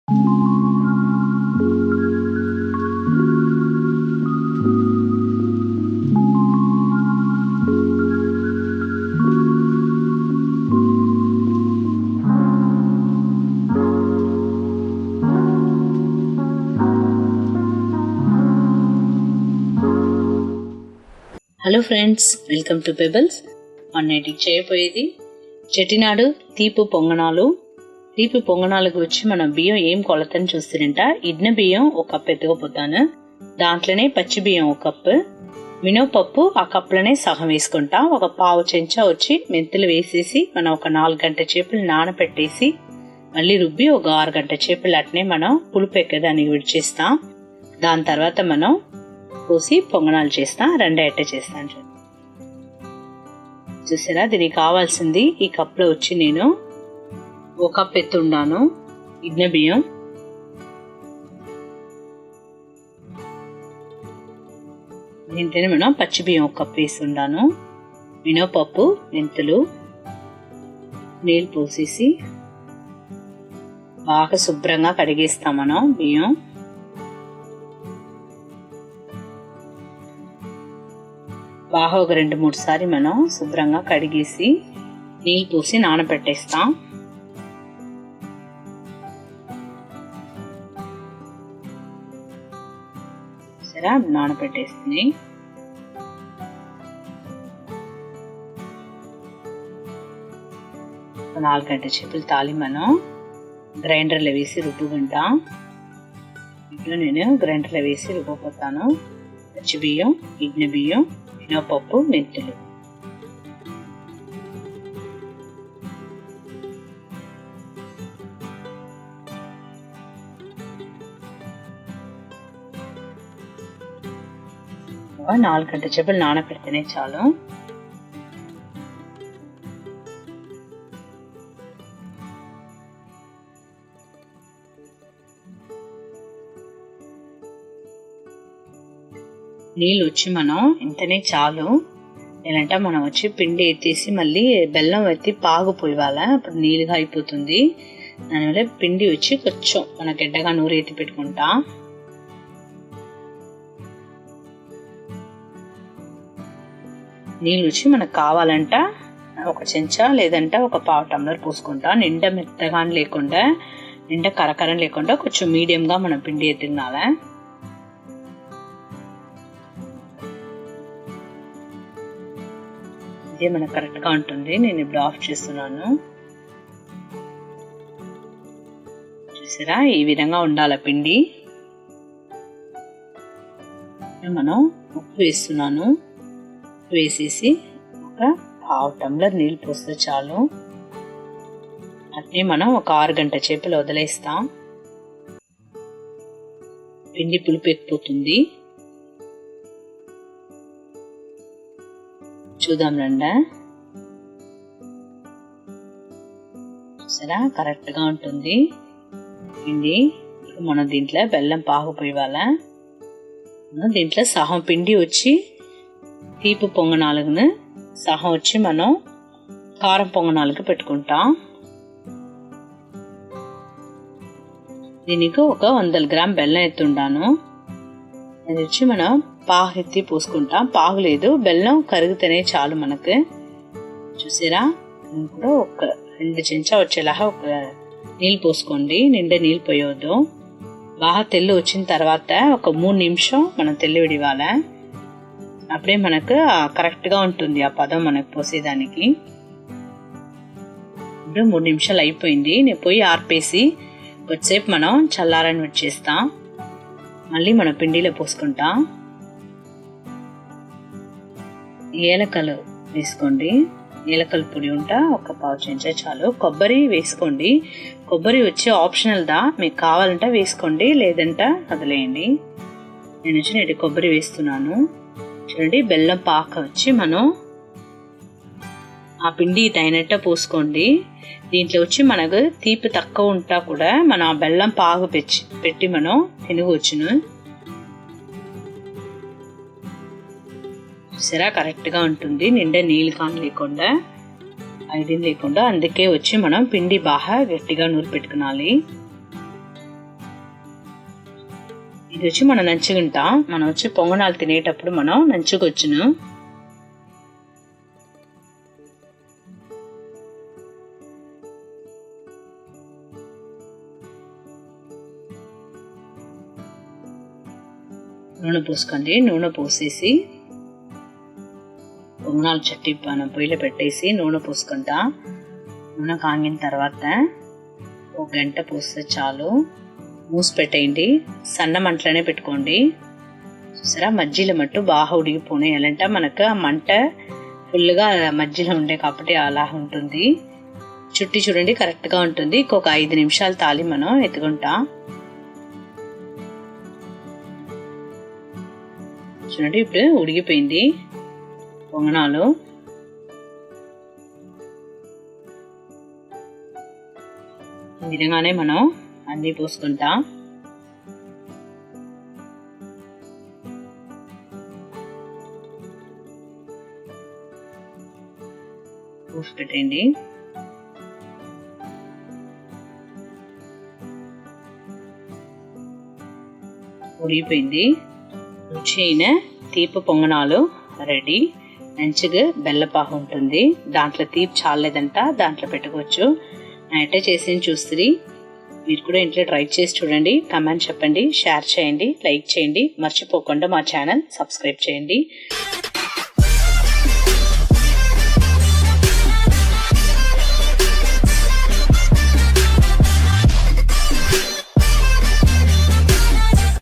Hello friends, welcome to pebbles. నైట్కి చేయబోయేది చెట్టినాడు తీపి పొంగనాలు. తీపి పొంగనాలకు వచ్చి మనం బియ్యం ఏం కొలతని చూస్తారంట. ఇడ్న బియ్యం ఒక కప్పు ఎత్తుకపోతాను, దాంట్లోనే పచ్చి బియ్యం ఒక కప్పు, మినపప్పు ఆ కప్పులోనే సగం వేసుకుంటా. ఒక పావు చెంచా వచ్చి మెంతులు వేసేసి మనం ఒక 4 గంటల చేపలు నానబెట్టేసి మళ్ళీ రుబ్బి ఒక 6 గంటల చేపలు అట్నే మనం పులుపు ఎక్కదానికి విడిచేస్తాం. దాని తర్వాత మనం పోసి పొంగనాలు చేస్తా. రెండే అట్టే చేస్తాను. చూసారా, దీనికి కావాల్సింది ఈ కప్లో వచ్చి నేను ఒక కప్ ఎత్తుండాను ఇడ్న బియ్యం, దీంట్లోనే మనం పచ్చి బియ్యం ఒక కప్పు వేసి ఉండాను, మినపప్పు, మెంతులు, నీళ్ళు పోసేసి బాగా శుభ్రంగా కడిగేస్తాం మనం బియ్యం. బాగా ఒక 2-3 సార్లు మనం శుభ్రంగా కడిగేసి నీళ్ళు పోసి నానబెట్టేస్తాం. సరే, నానబెట్టేస్తుంది. ఒక 4 గంటల చేపలు తాలి మనం గ్రైండర్లో వేసి రుబ్బుకుంటాం. ఇప్పుడు నేను గ్రైండర్లో వేసి రుబ్బిపోతాను. పచ్చి బియ్యం, ఇడ్న బియ్యం, మినపప్పు, మెంతులు. ఒక 4 గంటల చేపలు నానబెడితేనే చాలు. నీళ్ళు వచ్చి మనం ఇంతనే చాలు. లేదంటే మనం వచ్చి పిండి ఎత్తేసి మళ్ళీ బెల్లం ఎత్తి పాగు పోయివాల, అప్పుడు నీళ్ళుగా అయిపోతుంది. దానివల్ల పిండి వచ్చి కొంచెం మన గడ్డగా నూరు ఎత్తి పెట్టుకుంటా. నీళ్ళు వచ్చి మనకు కావాలంట ఒక చెంచా లేదంటే ఒక పావు టంబ్లర్ పోసుకుంటా. నిండా మెత్తగా లేకుండా, నిండా కరకరం లేకుండా కొంచెం మీడియంగా మనం పిండి ఎత్తినాల. ఇదే మనకు కరెక్ట్గా ఉంటుంది. నేను ఇప్పుడు ఆఫ్ చేస్తున్నాను. చూసారా, ఈ విధంగా ఉండాలి పిండి. మనం ఉప్పు వేస్తున్నాను. ఉప్పు వేసేసి ఒక పావు టంబ్లర్ నీళ్ళు పోస్తే చాలు. అట్నే మనం ఒక 6 గంటల చేపలు వదిలేస్తాం. పిండి పులుపు ఎక్కిపోతుంది. చూద్దాం రండా. చూసారా, కరెక్ట్ గా ఉంటుంది పిండి. మనం దీంట్లో బెల్లం పాగు పోయివాల. దీంట్లో సహం పిండి వచ్చి తీపి పొంగనాలుగును, సహం వచ్చి మనం కారం పొంగనాలుగు పెట్టుకుంటాం. దీనికి ఒక 100 గ్రామ్ బెల్లం ఎత్తుండాను. అది వచ్చి మనం పాగు ఎత్తి పోసుకుంటాం. పాగు లేదు, బెల్లం కరిగితేనే చాలు మనకు. చూసారా, ఇప్పుడు ఒక 2 చెంచా వచ్చేలాగా ఒక నీళ్ళు పోసుకోండి. నిండా నీళ్ళు పోయవద్దు. బాగా తెల్లు వచ్చిన తర్వాత ఒక 3 నిమిషం మనం తెల్లి విడివాల. అప్పుడే మనకు కరెక్ట్గా ఉంటుంది ఆ పదం మనకు పోసేదానికి. ఇప్పుడు 3 నిమిషాలు అయిపోయింది. నేను పొయ్యి ఆర్పేసి కొద్దిసేపు మనం చల్లారని వచ్చేస్తాం. మళ్ళీ మనం పిండిలో పోసుకుంటాం. ఏలకలు వేసుకోండి. ఏలకల పొడి ఉంటా ఒక పావు చెంచా చాలు. కొబ్బరి వేసుకోండి. కొబ్బరి వచ్చి ఆప్షనల్ దా, మీకు కావాలంటే వేసుకోండి, లేదంటే వదిలేయండి. నేను వచ్చి నేటి కొబ్బరి వేస్తున్నాను. చూడండి, బెల్లం పాక వచ్చి మనం ఆ పిండి తగినట్టు పోసుకోండి. దీంట్లో వచ్చి మనకు తీపి తక్కువ ఉంటా కూడా మనం ఆ బెల్లం పాగు పెట్టి మనం తినవచ్చును. చూసారా, కరెక్ట్గా ఉంటుంది. నిండా నీళ్ళు కాని లేకుండా, ఐడిన్ లేకుండా. అందుకే వచ్చి మనం పిండి బాగా గట్టిగా నూరి పెట్టుకోవాలి. ఇది వచ్చి మనం నంచుకుంటా. మనం వచ్చి పొంగనాలు తినేటప్పుడు మనం నంచుకొచ్చును. నూనె పోసుకోండి. నూనె పోసేసి పొంగనాలు చట్టి మనం పొయ్యిలో పెట్టేసి నూనె పోసుకుంటా. నూనె కాగిన తర్వాత 1 గంట పోస్తే చాలు. మూసి పెట్టేయండి. సన్న మంటలోనే పెట్టుకోండి. చూసారా, మధ్యలో మట్టు బాగా ఉడికిపోనేయాలంట. మనకు ఆ మంట ఫుల్గా మధ్యలో ఉండే కాబట్టి అలా ఉంటుంది. చుట్టి చూడండి కరెక్ట్గా ఉంటుంది. ఇంకొక 5 నిమిషాలు తాలి మనం ఎత్తుకుంటా. చూడండి ఇప్పుడు ఉడికిపోయింది పొంగనాలు. ఈ విధంగానే మనం అన్నీ పోసుకుంటా. పోసి పెట్టండి. ఉడిగిపోయింది. రుచి అయిన తీపి పొంగనాలు రెడీ. మంచిగా బెల్లపాకు ఉంటుంది. దాంట్లో తీపి చాలేదంట, దాంట్లో పెట్టుకోవచ్చు. నైటే చేసి చూస్తుంది. మీరు కూడా ఇంట్లో ట్రై చేసి చూడండి. కమెంట్ చెప్పండి, షేర్ చేయండి, లైక్ చేయండి. మర్చిపోకుండా మా ఛానల్ సబ్స్క్రైబ్ చేయండి.